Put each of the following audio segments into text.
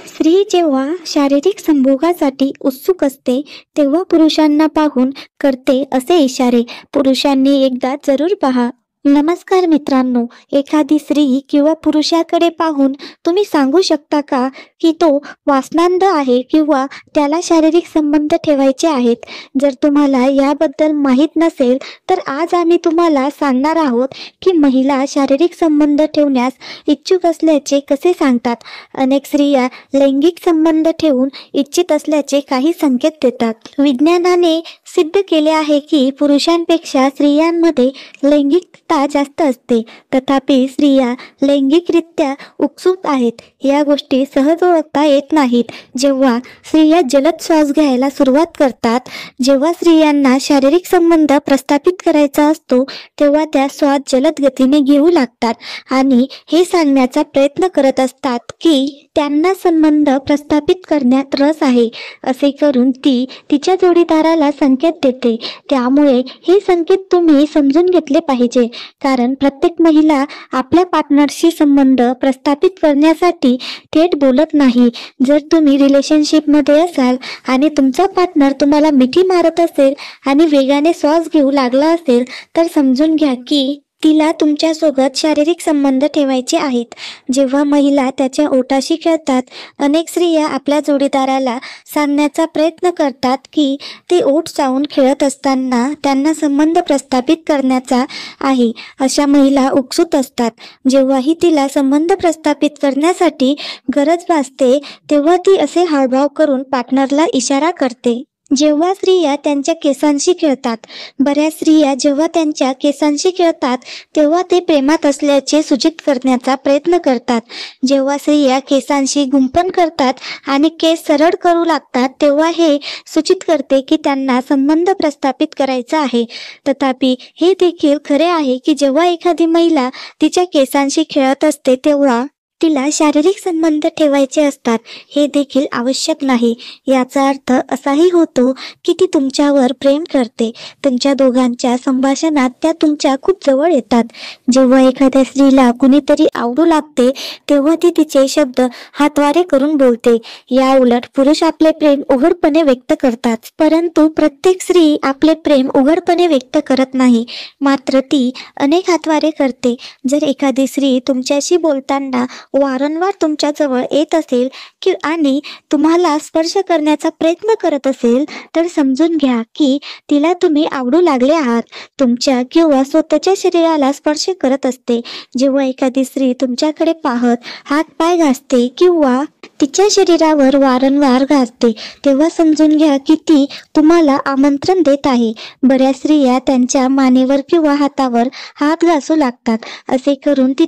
स्त्री जेव्हा शारीरिक संभोगासाठी उत्सुक असते तेव्हा पुरुषांना पाहून करते असे इशारे पुरुषांनी एकदा जरूर पहा. नमस्कार मित्रांनो, एखादी स्त्री किंवा पुरुषाकडे पाहून तुम्ही सांगू शकता का की तो वासनांध आहे किंवा त्याला शारीरिक संबंध ठेवायचे आहेत? जर तुम्हाला याबद्दल माहीत नसेल तर आज आम्ही तुम्हाला सांगणार आहोत की महिला शारीरिक संबंध ठेवण्यास इच्छुक असल्याचे कसे सांगतात. अनेक स्त्रिया लैंगिक संबंध ठेवून इच्छित असल्याचे काही संकेत देतात. विज्ञानाने सिद्ध केले आहे की पुरुषांपेक्षा स्त्रियांमध्ये लैंगिकता जास्त असते. तथापि स्त्रिया लैंगिकरित्या उत्सुक आहेत या गोष्टी सहज ओळखता येत नाहीत. जेव्हा स्त्रिया जलद श्वास घ्यायला सुरुवात करतात, जेव्हा स्त्रियांना शारीरिक संबंध प्रस्थापित करायचा असतो तेव्हा त्या श्वास जलद गतीने घेऊ लागतात आणि हे सांगण्याचा प्रयत्न करत असतात की त्यांना संबंध प्रस्थापित करण्यात रस आहे. असे करून ती तिच्या जोडीदाराला संकेत देते. त्यामुळे हे संकेत तुम्ही समजून घेतले पाहिजे, कारण प्रत्येक महिला आपल्या पार्टनरशी संबंध प्रस्थापित करण्यासाठी थेट बोलत नाही. जर तुम्ही रिलेशनशिपमध्ये असाल आणि तुमचा पार्टनर तुम्हाला मिठी मारत असेल आणि वेगाने श्वास घेऊ लागला असेल तर समजून घ्या की तिला तुमच्यासोबत शारीरिक संबंध ठेवायचे आहेत. जेव्हा महिला त्याच्या ओठाशी खेळतात, अनेक स्त्रिया आपल्या जोडीदाराला सांगण्याचा प्रयत्न करतात की ते ओठ चावून खेळत असताना त्यांना संबंध प्रस्थापित करण्याचा आहे. अशा महिला उत्सुक असतात. जेव्हाही तिला संबंध प्रस्थापित करण्यासाठी गरज भासते तेव्हा ती असे हावभाव करून पार्टनरला इशारा करते. जेव्हा स्त्रिया त्यांच्या केसांशी खेळतात, बऱ्याच स्त्रिया जेव्हा त्यांच्या केसांशी खेळतात तेव्हा ते प्रेमात असल्याचे सूचित करण्याचा प्रयत्न करतात. जेव्हा स्त्रिया केसांशी गुंफण करतात आणि केस सरळ करू लागतात तेव्हा हे सूचित करते की त्यांना संबंध प्रस्थापित करायचा आहे. तथापि हे देखील खरे आहे की जेव्हा एखादी महिला तिच्या केसांशी खेळत असते तेव्हा तिला शारीरिक संबंध ठेवायचे असतात हे देखील आवश्यक नाही. याचा अर्थ असाही होतो की ती तुमच्यावर प्रेम करते. तुमच्या दोघांच्या संभाषणात त्या तुमच्या खूप जवळ येतात. जेव्हा एखाद्या स्त्रीला कुणीतरी आवडू लागते तेव्हा ती तिचे शब्द हातवारे करून बोलते. या उलट पुरुष आपले प्रेम उघडपणे व्यक्त करतात, परंतु प्रत्येक स्त्री आपले प्रेम उघडपणे व्यक्त करत नाही, मात्र ती अनेक हातवारे करते. जर एखादी स्त्री तुमच्याशी बोलताना वारंवार तुमच्या जवळ येत असेल आणि तुम्हाला स्पर्श करण्याचा प्रयत्न करत असेल तर समजून घ्या की तिला तुम्ही आवडू लागले आहात. तुमच्या किंवा स्वतःच्या शरीराला स्पर्श करत असते. जेव्हा एखादी स्त्री तुमच्याकडे पाहत हात पाय घासते किंवा तिच्या शरीरावर वारंवार घासते तेव्हा समजून घ्या की ती तुम्हाला आमंत्रण देत आहे. बऱ्याच स्त्रिया त्यांच्या मानेवर किंवा हातावर हात घासू लागतात. असे करून ती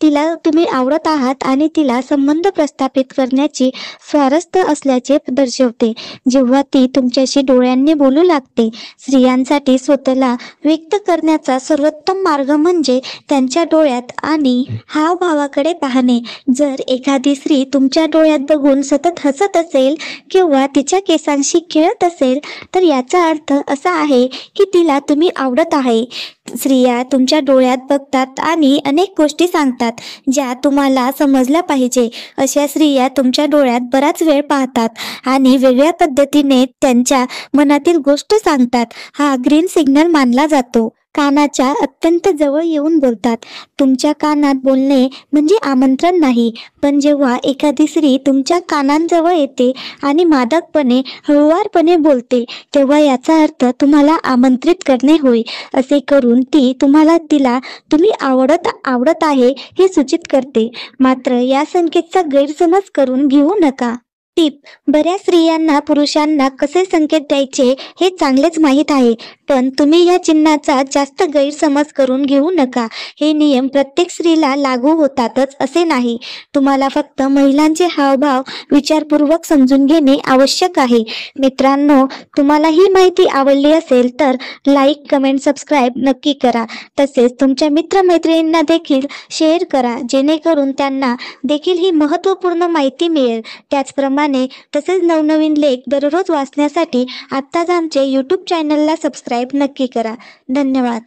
तिला तुम्ही आवडत आहात आणि तिला संबंध प्रस्थापित करण्याची स्वारस्य असल्याचे दर्शवते. जेव्हा ती तुमच्याशी डोळ्यांनी बोलू लागते, स्त्रियांसाठी स्वतःला व्यक्त करण्याचा सर्वोत्तम मार्ग म्हणजे त्यांच्या डोळ्यात आणि हावभावाकडे पाहणे. जर एखादी स्त्री तुमच्या डोळ्यात बघून सतत हसत असेल किंवा तिच्या केसांशी खेळत असेल तर याचा अर्थ असा आहे की तिला तुम्ही आवडत आहे. स्त्रिया तुमच्या डोळ्यात बघतात आणि अनेक गोष्टी सांगतात ज्या तुम्हाला समजल्या पाहिजे. अशा स्त्रिया तुमच्या डोळ्यात बराच वेळ पाहतात आणि वेगळ्या पद्धतीने त्यांच्या मनातील गोष्ट सांगतात. हा ग्रीन सिग्नल मानला जातो. कानाच्या अत्यंत जवळ येऊन बोलतात. तुमच्या कानात बोलणे म्हणजे आमंत्रण नाही, पण जेव्हा एखादी स्त्री तुमच्या कानांजवळ येते आणि मादकपणे हळुवारपणे बोलते तेव्हा याचा अर्थ तुम्हाला आमंत्रित करणे होय. असे करून ती तिला तुम्ही आवडत आहे हे सूचित करते. मात्र या संकेतचा गैरसमज करून घेऊ नका. टिप: बऱ्याच स्त्रियांना पुरुषांना कसे संकेत द्यायचे हे चांगलेच माहीत आहे, पण तुम्ही या चिन्हाचा जास्त गैरसमज करून घेऊ नका. हे नियम प्रत्येक स्त्रीला लागू होतातच असे नाही. तुम्हाला फक्त महिलांचे हावभाव विचारपूर्वक समजून घेणे आवश्यक आहे. मित्रांनो, तुम्हाला ही माहिती आवडली असेल तर लाईक, कमेंट, सबस्क्राईब नक्की करा. तसेच तुमच्या मित्रमैत्रिणींना देखील शेअर करा, जेणेकरून त्यांना देखील ही महत्त्वपूर्ण माहिती मिळेल. त्याचप्रमाणे तसेच नवनवीन लेख दररोज वाचण्यासाठी आत्ताच आमचे YouTube चॅनलला सबस्क्राईब नक्की करा. धन्यवाद.